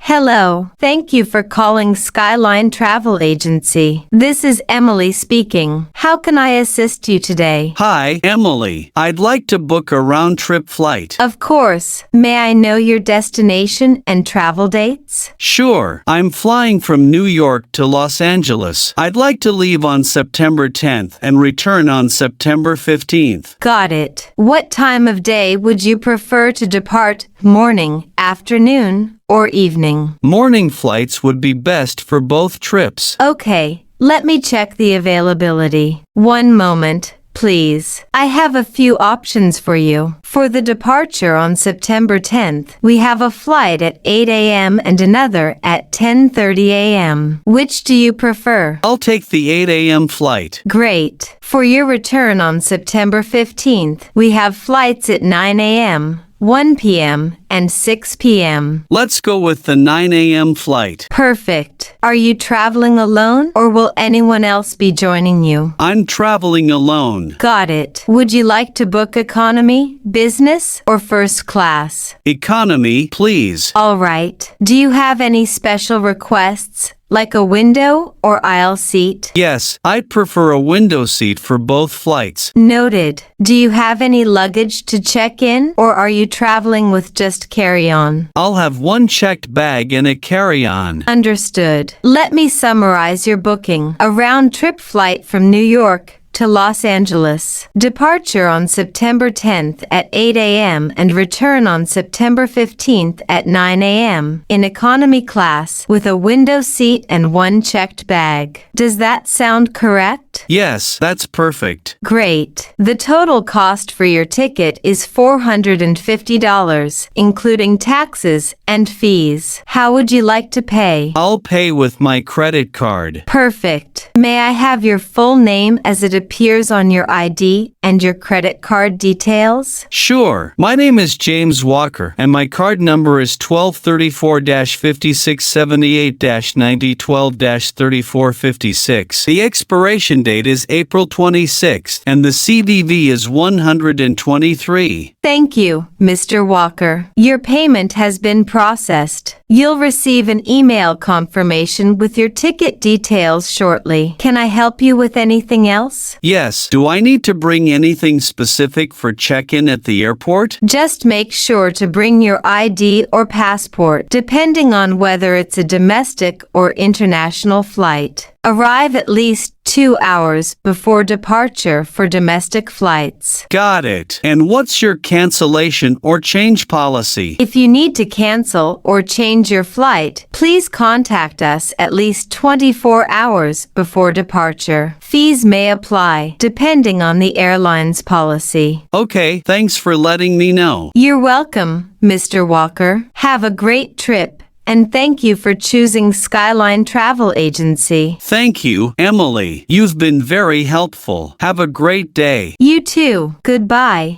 Hello. Thank you for calling Skyline Travel Agency. This is Emily speaking. How can I assist you today? Hi, Emily. I'd like to book a round-trip flight. Of course. May I know your destination and travel dates? Sure. I'm flying from New York to Los Angeles. I'd like to leave on September 10th and return on September 15th. Got it. What time of day would you prefer to depart? Morning, afternoon, or evening? Morning flights would be best for both trips. Okay, let me check the availability. One moment, please. I have a few options for you. For the departure on September 10th, we have a flight at 8 a.m. and another at 10:30 a.m. Which do you prefer? I'll take the 8 a.m. flight. Great. For your return on September 15th, we have flights at 9 a.m., 1 p.m., and 6 p.m. Let's go with the 9 a.m. flight. Perfect. Are you traveling alone or will anyone else be joining you? I'm traveling alone. Got it. Would you like to book economy, business, or first class? Economy, please. All right. Do you have any special requests, like a window or aisle seat? Yes, I'd prefer a window seat for both flights. Noted. Do you have any luggage to check in, or are you traveling with just carry-on? I'll have one checked bag and a carry-on. Understood. Let me summarize your booking. A round-trip flight from New York to Los Angeles. Departure on September 10th at 8 a.m. and return on September 15th at 9 a.m. in economy class with a window seat and one checked bag. Does that sound correct? Yes, that's perfect. Great. The total cost for your ticket is $450, including taxes and fees. How would you like to pay? I'll pay with my credit card. Perfect. May I have your full name as it appears on your ID and your credit card details? Sure. My name is James Walker, and my card number is 1234-5678-9012-3456. The expiration date is April 26th, and the CVV is 123. Thank you, Mr. Walker. Your payment has been processed. You'll receive an email confirmation with your ticket details shortly. Can I help you with anything else? Yes. Do I need to bring anything specific for check-in at the airport? Just make sure to bring your ID or passport, depending on whether it's a domestic or international flight. Arrive at least 2 hours before departure for domestic flights. Got it. And what's your cancellation or change policy? If you need to cancel or change your flight, please contact us at least 24 hours before departure. Fees may apply, depending on the airline's policy. Okay, thanks for letting me know. You're welcome, Mr. Walker. Have a great trip. And thank you for choosing Skyline Travel Agency. Thank you, Emily. You've been very helpful. Have a great day. You too. Goodbye.